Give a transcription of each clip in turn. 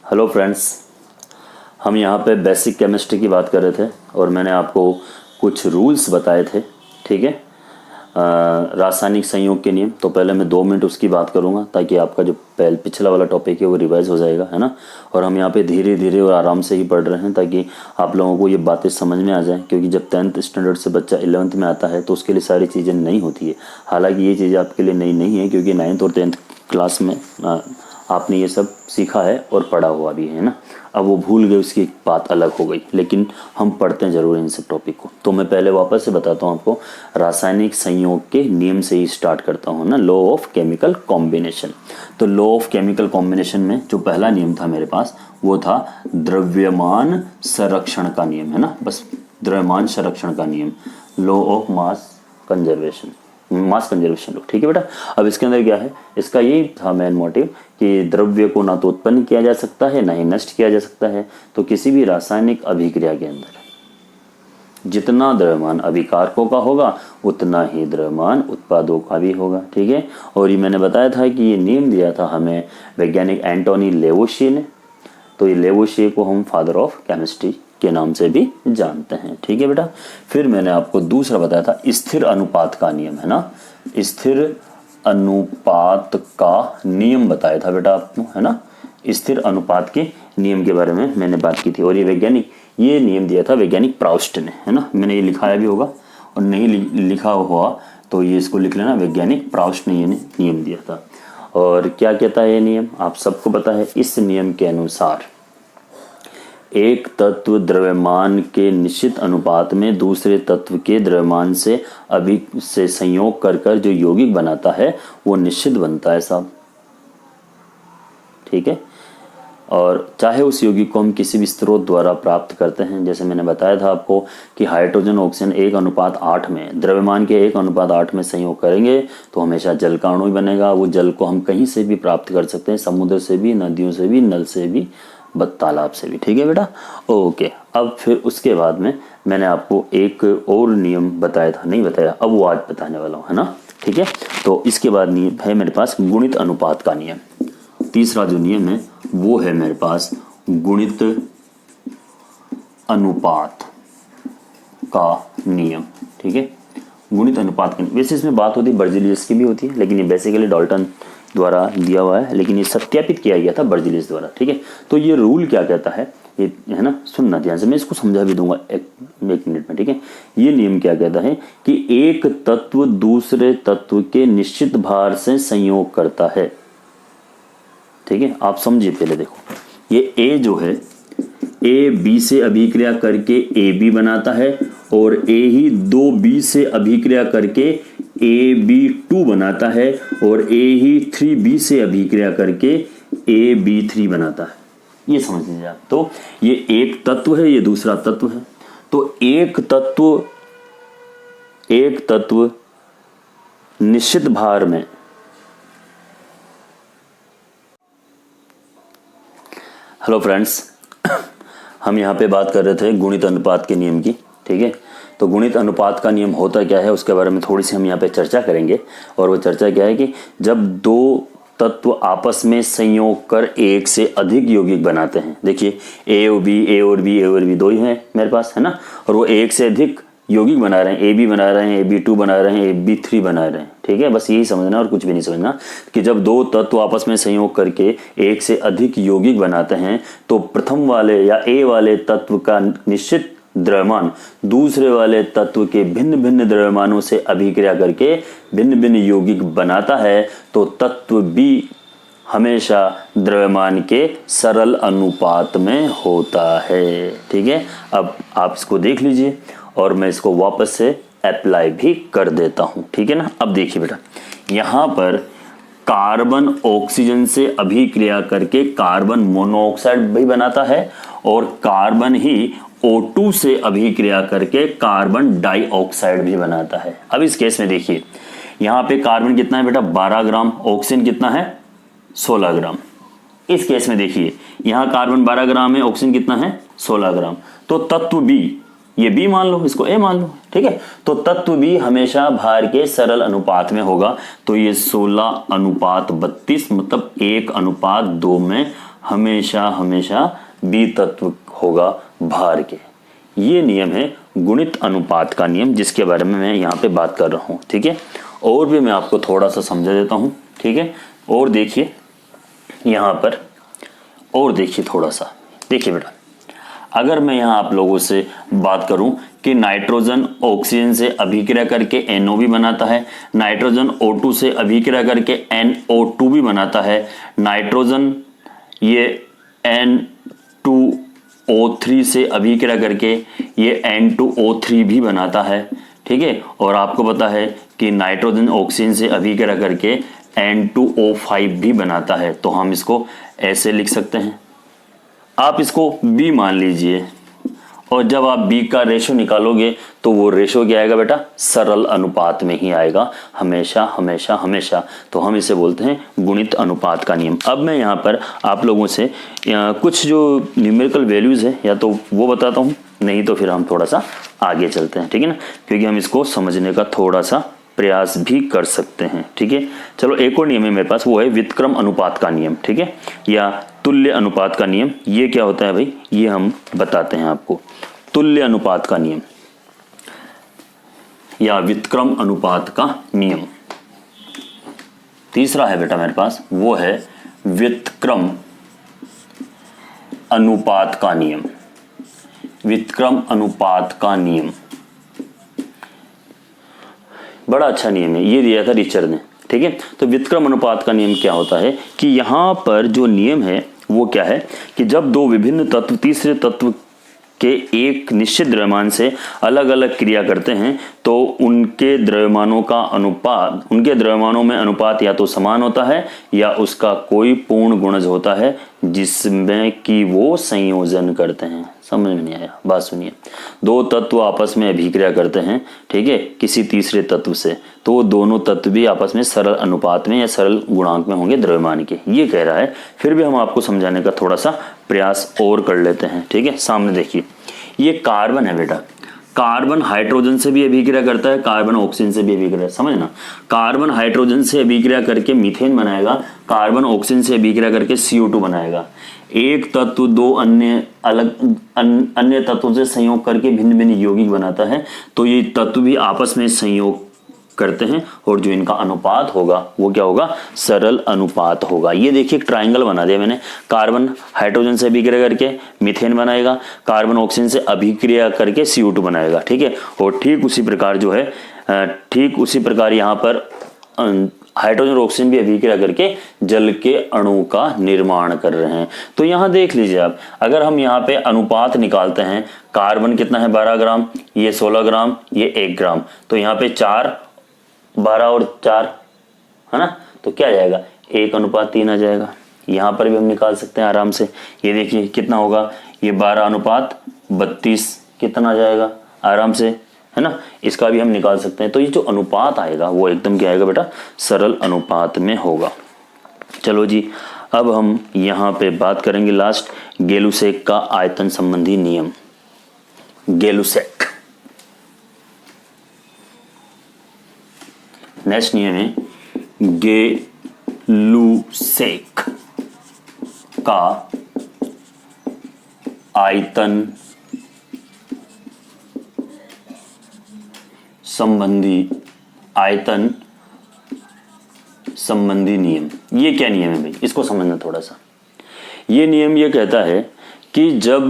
Hello friends, हम यहाँ पे बेसिक केमिस्ट्री की बात कर रहे थे और मैंने आपको कुछ रूल्स बताए थे। ठीक है, रासायनिक संयोग के नियम। तो पहले मैं 2 मिनट उसकी बात करूँगा ताकि आपका जो पिछला वाला टॉपिक है वो रिवाइज हो जाएगा, है ना। और हम यहाँ पे धीरे धीरे और आराम से ही पढ़ रहे हैं ताकि आप लोगों को ये बातें समझ में आ जाए, क्योंकि जब 10th स्टैंडर्ड से बच्चा 11th में आता है तो उसके लिए सारी चीज़ें नई होती है। हालांकि ये चीज़ें आपके लिए नई नहीं है, क्योंकि 9th और 10th क्लास में आपने ये सब सीखा है और पढ़ा हुआ भी है ना। अब वो भूल गए, उसकी एक बात अलग हो गई, लेकिन हम पढ़ते हैं जरूर इन सब टॉपिक को। तो मैं पहले वापस से बताता हूँ आपको, रासायनिक संयोग के नियम से ही स्टार्ट करता हूँ ना, लॉ ऑफ केमिकल कॉम्बिनेशन। तो लॉ ऑफ केमिकल कॉम्बिनेशन में जो पहला नियम था मेरे पास वो था द्रव्यमान संरक्षण का नियम, है ना। बस द्रव्यमान संरक्षण का नियम, law of mass conservation, mass conservation law. ठीक है बेटा। अब इसके अंदर क्या है, इसका यही था मेन मोटिव कि द्रव्य को ना तो उत्पन्न किया जा सकता है ना ही नष्ट किया जा सकता है। तो किसी भी रासायनिक अभिक्रिया के अंदर जितना द्रव्यमान अभिकारकों का होगा उतना ही द्रव्यमान उत्पादों का भी होगा। ठीक है। और ये मैंने बताया था कि ये नियम दिया था हमें वैज्ञानिक एंटोनी लेवोशिए ने। तो ये लेवोशिए को हम फादर ऑफ केमिस्ट्री के नाम से भी जानते हैं। ठीक है बेटा। फिर मैंने आपको दूसरा बताया था स्थिर अनुपात का नियम, है ना। स्थिर अनुपात का नियम बताया था बेटा आपको, है ना। स्थिर अनुपात के नियम के बारे में मैंने बात की थी, और ये नियम दिया था वैज्ञानिक प्राउस्ट ने, है ना। मैंने ये लिखाया भी होगा, और नहीं लिखा हुआ तो ये इसको लिख लेना, वैज्ञानिक प्राउस्ट ने ये नियम दिया था। और क्या कहता है ये नियम, आप सबको पता है। इस नियम के अनुसार एक तत्व द्रव्यमान के निश्चित अनुपात में दूसरे तत्व के द्रव्यमान से संयोग कर जो यौगिक बनाता है वो निश्चित बनता है साहब। ठीक है। और चाहे उस यौगिक को हम किसी भी स्रोत द्वारा प्राप्त करते हैं, जैसे मैंने बताया था आपको कि हाइड्रोजन ऑक्सीजन 1:8 में, द्रव्यमान के 1:8 में संयोग करेंगे तो हमेशा जल का अणु ही बनेगा। वो जल को हम कहीं से भी प्राप्त कर सकते हैं, समुद्र से भी, नदियों से भी, नल से भी, तालाब से भी। ठीक है बेटा। ओके। अब फिर उसके बाद में मैंने आपको एक और नियम बताया था, नहीं बताया, अब वो आज बताने वाला हूँ, है ना। ठीक है। तो इसके बाद नियम है मेरे पास गुणित अनुपात का नियम। तीसरा जो नियम है वो है मेरे पास गुणित अनुपात का नियम। ठीक है। गुणित अनुपात का, वैसे इसमें बात होती है बर्जिलियस की भी होती है, लेकिन ये बेसिकली डाल्टन द्वारा दिया हुआ है, लेकिन ये सत्यापित किया गया था बर्जिलियस द्वारा। ठीक है। तो ये रूल क्या कहता है, ये है ना, सुनना ध्यान से, मैं इसको समझा भी दूंगा एक मिनट में। ठीक है। ये नियम क्या कहता है कि एक तत्व दूसरे तत्व के निश्चित भार से संयोग करता है। ठीक है। आप समझिए पहले, देखो ये ए जो है, ए बी से अभिक्रिया करके ए बी बनाता है, और ए ही 2B से अभिक्रिया करके AB2 बनाता है, और ए ही 3B से अभिक्रिया करके AB3 बनाता है। ये समझ लीजिए आप। तो ये एक तत्व है, ये दूसरा तत्व है। तो एक तत्व निश्चित भार में, हेलो फ्रेंड्स, हम यहाँ पे बात कर रहे थे गुणित अनुपात के नियम की। ठीक है। तो गुणित अनुपात का नियम होता क्या है उसके बारे में थोड़ी सी हम यहाँ पे चर्चा करेंगे। और वो चर्चा क्या है कि जब दो तत्व आपस में संयोग कर एक से अधिक यौगिक बनाते हैं, देखिए ए और बी दो ही हैं मेरे पास, है ना। और वो एक से अधिक यौगिक बना रहे हैं, ए बी बना रहे हैं, AB2 बना रहे हैं, AB3 बना रहे हैं। ठीक है। बस यही समझना और कुछ भी नहीं समझना कि जब दो तत्व आपस में संयोग करके एक से अधिक यौगिक बनाते हैं तो प्रथम वाले या ए वाले तत्व का निश्चित द्रव्यमान दूसरे वाले तत्व के भिन्न भिन्न द्रव्यमानों से अभिक्रिया करके भिन्न भिन्न यौगिक बनाता है। तो तत्व बी हमेशा द्रव्यमान के सरल अनुपात में होता है। ठीक है। अब आप इसको देख लीजिए और मैं इसको वापस से अप्लाई भी कर देता हूं। ठीक है ना। अब देखिए बेटा, यहां पर कार्बन ऑक्सीजन से अभिक्रिया करके कार्बन मोनोऑक्साइड भी बनाता है, और कार्बन ही O2 से अभिक्रिया करके कार्बन डाइऑक्साइड भी बनाता है। अब इस केस में देखिए, यहां पे कार्बन कितना है बेटा, 12 ग्राम, ऑक्सीजन कितना है, 16 ग्राम। इस केस में देखिए, यहां कार्बन 12 ग्राम है, ऑक्सीजन कितना है, 16 ग्राम। तो तत्व बी, ये बी मान लो, इसको ए मान लो। ठीक है। तो तत्व बी हमेशा भार के सरल अनुपात में होगा। तो ये 16:32 मतलब 1:2 में हमेशा हमेशा बी तत्व होगा भार के। ये नियम है गुणित अनुपात का नियम, जिसके बारे में मैं यहाँ पे बात कर रहा हूँ। ठीक है, और भी मैं आपको थोड़ा सा समझा देता हूँ। ठीक है, और देखिए यहाँ पर, और देखिए थोड़ा सा, देखिए बेटा, अगर मैं यहाँ आप लोगों से बात करूं कि नाइट्रोजन ऑक्सीजन से अभिक्रिया करके NO भी बनाता है, नाइट्रोजन O2 से अभिक्रिया करके NO2 भी बनाता है, नाइट्रोजन ये N2O3 से अभिक्रिया करके ये N2O3 भी बनाता है। ठीक है, और आपको पता है कि नाइट्रोजन ऑक्सीजन से अभिक्रिया करके N2O5 भी बनाता है। तो हम इसको ऐसे लिख सकते हैं, आप इसको B मान लीजिए, और जब आप B का रेशो निकालोगे तो वो रेशो क्या आएगा बेटा, सरल अनुपात में ही आएगा, हमेशा हमेशा हमेशा। तो हम इसे बोलते हैं गुणित अनुपात का नियम। अब मैं यहाँ पर आप लोगों से कुछ जो न्यूमेरिकल वैल्यूज है या तो वो बताता हूँ, नहीं तो फिर हम थोड़ा सा आगे चलते हैं। ठीक है ना, क्योंकि हम इसको समझने का थोड़ा सा प्रयास भी कर सकते हैं। ठीक है, चलो एक और नियम है मेरे पास, वो है व्युत्क्रम अनुपात का नियम। ठीक है, या तुल्य अनुपात का नियम। ये क्या होता है भाई, ये हम बताते हैं आपको। तुल्य अनुपात का नियम या व्युत्क्रम अनुपात का नियम। तीसरा है बेटा मेरे पास, वो है व्युत्क्रम अनुपात का नियम। व्युत्क्रम अनुपात का नियम बड़ा अच्छा नियम है, ये दिया था रिचर्ड ने। ठीक है, तो व्युत्क्रम अनुपात का नियम क्या होता है कि यहां पर जो नियम है वो क्या है कि जब दो विभिन्न तत्व तीसरे तत्व के एक निश्चित द्रव्यमान से अलग अलग क्रिया करते हैं तो उनके द्रव्यमानों का अनुपात, उनके द्रव्यमानों में अनुपात या तो समान होता है या उसका कोई पूर्ण गुणज होता है जिसमें कि वो संयोजन करते हैं। समझ में नहीं आया, बात सुनिए। दो तत्व आपस में अभिक्रिया करते हैं, ठीक है, किसी तीसरे तत्व से, तो वो दोनों तत्व भी आपस में सरल अनुपात में या सरल गुणांक में होंगे द्रव्यमान के, ये कह रहा है। फिर भी हम आपको समझाने का थोड़ा सा प्रयास और कर लेते हैं। ठीक है, सामने देखिए, ये कार्बन है बेटा, कार्बन हाइड्रोजन से भी अभिक्रिया करता है, कार्बन ऑक्सीजन से भी अभिक्रिया, समझना। कार्बन हाइड्रोजन से अभिक्रिया करके मीथेन बनाएगा, कार्बन ऑक्सीजन से अभिक्रिया करके CO2 बनाएगा। एक तत्व दो अन्य तत्वों से संयोग करके भिन्न भिन्न यौगिक बनाता है, तो ये तत्व भी आपस में संयोग करते हैं और जो इनका अनुपात होगा वो क्या होगा, सरल अनुपात होगा। ये देखिए एक ट्रायंगल बना दिया मैंने, कार्बन हाइड्रोजन से अभिक्रिया करके मीथेन बनाएगा, कार्बन ऑक्सीजन से अभिक्रिया करके CO2 बनाएगा। ठीक है, और ठीक उसी प्रकार जो है, ठीक उसी प्रकार यहाँ पर हाइड्रोजन और ऑक्सीजन भी अभिक्रिया करके जल के अणु का निर्माण कर रहे हैं। तो यहाँ देख लीजिए आप, अगर हम यहाँ पे अनुपात निकालते हैं, कार्बन कितना है 12 ग्राम, ये 16 ग्राम, ये 1 ग्राम, तो यहाँ पे 4, 12 और 4 है ना, तो क्या आ जाएगा 1:3 आ जाएगा। यहाँ पर भी हम निकाल सकते हैं आराम से, ये देखिए कितना होगा, ये 12:32 कितना आ जाएगा आराम से, है ना, इसका भी हम निकाल सकते हैं। तो ये जो अनुपात आएगा वो एकदम क्या आएगा बेटा, सरल अनुपात में होगा। चलो जी, अब हम यहाँ पे बात करेंगे लास्ट, गेलुसेक का आयतन संबंधी नियम। गेलुसेक, नेक्स्ट नियम है गेलुसेक का आयतन संबंधी नियम। ये क्या नियम है भाई, इसको समझना थोड़ा सा। ये नियम ये कहता है कि जब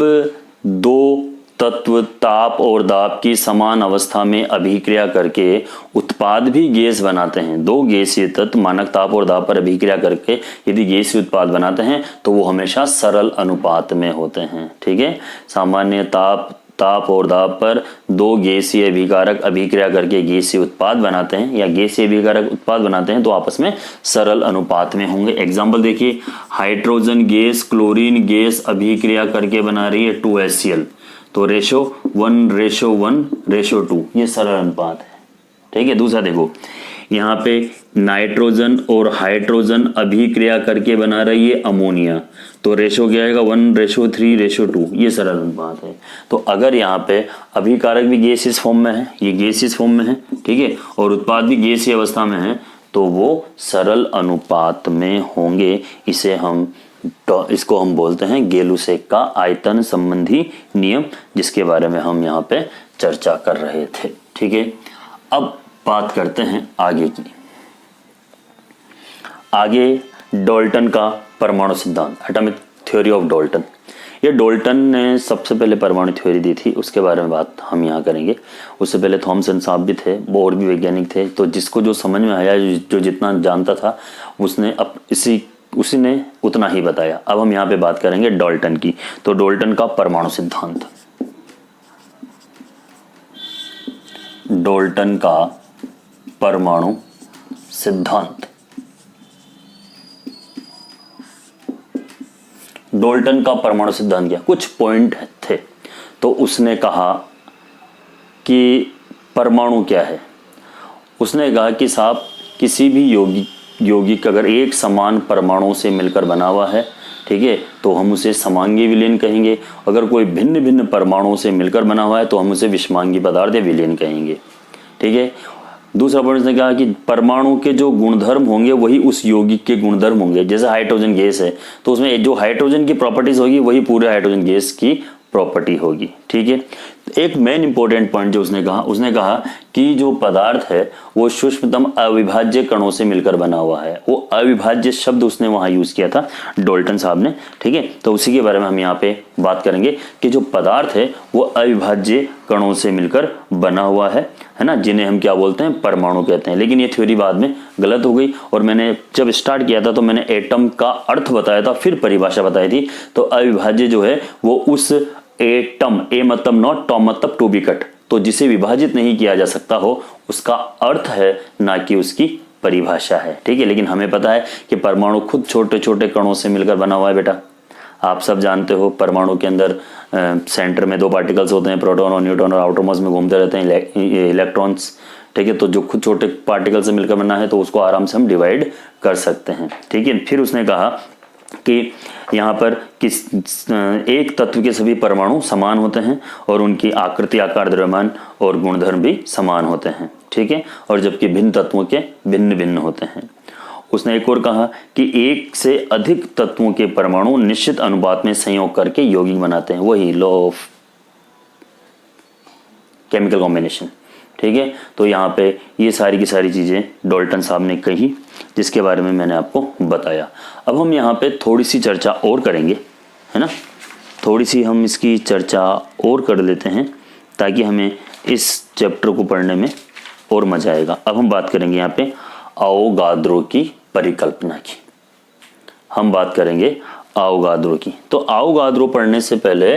दो तत्व ताप और दाब की समान अवस्था में अभिक्रिया करके उत्पाद भी गैस बनाते हैं, दो गैसीय तत्व मानक ताप और दाब पर अभिक्रिया करके यदि गैसीय उत्पाद बनाते हैं तो वो हमेशा सरल अनुपात में होते हैं। ठीक है, सामान्य ताप और दाब पर दो गैसीय अभिकारक अभिक्रिया करके गैसीय उत्पाद बनाते हैं या गैसीय अभिकारक उत्पाद बनाते हैं तो आपस में सरल अनुपात में होंगे। एग्जाम्पल देखिए, हाइड्रोजन गैस क्लोरीन गैस अभिक्रिया करके बना रही है 2HCl, तो रेशो 1:1:2, ये सरल अनुपात है। ठीक है, दूसरा देखो, यहाँ पे नाइट्रोजन और हाइड्रोजन अभिक्रिया करके बना रही है अमोनिया, तो रेशो क्या आएगा 1:3:2, ये सरल अनुपात है। तो अगर यहाँ पे अभिकारक भी गैसीय फॉर्म में है, ये गैसीय फॉर्म में है, ठीक है, और उत्पाद भी गैसीय अवस्था में है, तो वो सरल अनुपात में होंगे। इसे हम तो इसको हम बोलते हैं गेलुसेक का आयतन संबंधी नियम, जिसके बारे में हम यहाँ पे चर्चा कर रहे थे। ठीक है, अब बात करते हैं आगे की। आगे डाल्टन का परमाणु सिद्धांत, एटॉमिक थ्योरी ऑफ डाल्टन। ये डाल्टन ने सबसे पहले परमाणु थ्योरी दी थी, उसके बारे में बात हम यहाँ करेंगे। उससे पहले थॉमसन साहब भी थे, वो और भी वैज्ञानिक थे। तो जिसको जो समझ में आया, जो जितना जानता था, उसने उसी ने उतना ही बताया। अब हम यहाँ पे बात करेंगे डाल्टन की। तो डाल्टन का परमाणु सिद्धांत, डाल्टन का परमाणु सिद्धांत। डाल्टन का परमाणु सिद्धांत क्या, कुछ पॉइंट थे। तो उसने कहा कि परमाणु क्या है। उसने कहा कि साहब, किसी भी यौगिक अगर एक समान परमाणु से मिलकर बना हुआ है, ठीक है, तो हम उसे समांगी विलयन कहेंगे। अगर कोई भिन्न भिन्न परमाणुओं से मिलकर बना हुआ है तो हम उसे विषमांगी पदार्थ या विलयन कहेंगे। ठीक है। दूसरा पॉइंट उसने कहा कि परमाणु के जो गुणधर्म होंगे वही उस यौगिक के गुणधर्म होंगे। जैसे हाइड्रोजन गैस है तो उसमें जो हाइड्रोजन की प्रॉपर्टीज होगी वही पूरे हाइड्रोजन गैस की प्रॉपर्टी होगी। ठीक है। एक मेन इंपॉर्टेंट पॉइंट जो उसने कहा कि जो पदार्थ है वो सूक्ष्मतम अविभाज्य कणों से मिलकर बना हुआ है। वो अविभाज्य शब्द उसने वहां यूज किया था डाल्टन साहब ने। ठीक है, तो उसी के बारे में हम यहाँ पे बात करेंगे कि जो पदार्थ है वो अविभाज्य कणों से मिलकर बना हुआ है ना, जिन्हें हम क्या बोलते हैं, परमाणु कहते हैं। लेकिन ये थ्योरी बाद में गलत हो गई और मैंने जब स्टार्ट किया था तो मैंने एटम का अर्थ बताया था, फिर परिभाषा बताई थी। तो अविभाज्य जो है वो उस एटम, ए मतलब नॉट, टॉम मतलब टू बी कट, तो जिसे विभाजित नहीं किया जा सकता हो उसका अर्थ है, ना कि उसकी परिभाषा है। ठीक है, लेकिन हमें पता है कि परमाणु खुद छोटे छोटे कणों से मिलकर बना हुआ है बेटा। आप सब जानते हो परमाणु के अंदर सेंटर में दो पार्टिकल्स होते हैं, प्रोटॉन और न्यूट्रॉन, और आउटरमोस्ट में घूमते रहते हैं इलेक्ट्रॉन्स। ठीक है, तो जो खुद छोटे पार्टिकल से मिलकर बना है तो उसको आराम से हम डिवाइड कर सकते हैं। ठीक है, फिर उसने कहा कि यहाँ पर एक तत्व के सभी परमाणु समान होते हैं और उनकी आकृति, आकार, द्रव्यमान और गुणधर्म भी समान होते हैं। ठीक है, और जबकि भिन्न तत्वों के भिन्न भिन्न होते हैं। उसने एक और कहा कि एक से अधिक तत्वों के परमाणु निश्चित अनुपात में संयोग करके यौगिक बनाते हैं, वही लॉ ऑफ केमिकल कॉम्बिनेशन। ठीक है, तो यहाँ पे ये सारी की सारी चीजें डाल्टन साहब ने कही, जिसके बारे में मैंने आपको बताया। अब हम यहाँ पे थोड़ी सी चर्चा और करेंगे, है ना, थोड़ी सी हम इसकी चर्चा और कर लेते हैं ताकि हमें इस चैप्टर को पढ़ने में और मजा आएगा। अब हम बात करेंगे यहाँ पे अवोगाद्रो की परिकल्पना की। हम बात करेंगे अवोगाद्रो की। तो अवोगाद्रो पढ़ने से पहले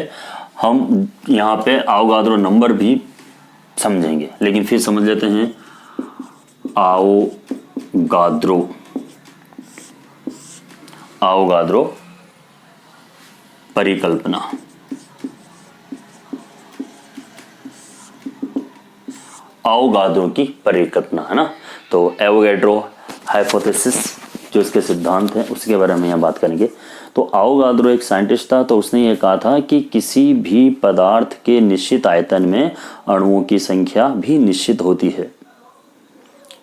हम यहाँ पे अवोगाद्रो नंबर भी समझेंगे, लेकिन फिर समझ लेते हैं अवोगाद्रो परिकल्पना। अवोगाद्रो की परिकल्पना, है ना। तो एवोगैड्रो हाइपोथेसिस जो इसके सिद्धांत हैं उसके बारे में यहाँ बात करेंगे। तो अवोगाद्रो एक साइंटिस्ट था, तो उसने ये कहा था कि किसी भी पदार्थ के निश्चित आयतन में अणुओं की संख्या भी निश्चित होती है।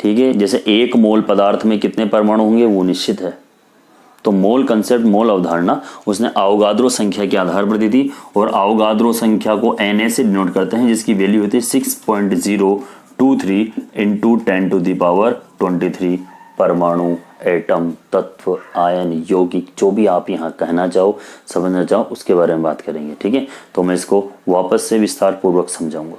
ठीक है, जैसे एक मोल पदार्थ में कितने परमाणु होंगे वो निश्चित है। तो मोल कंसेप्ट, मोल अवधारणा उसने अवोगाद्रो संख्या के आधार पर दी थी, और अवोगाद्रो संख्या को Na से डिनोट करते हैं, जिसकी वैल्यू होती है 6.023 × 10⁻23 परमाणु, एटम, तत्व, आयन, यौगिक, जो भी आप यहाँ कहना चाहो, समझना चाहो, उसके बारे में बात करेंगे। ठीक है, तो मैं इसको वापस से विस्तार पूर्वक समझाऊंगा।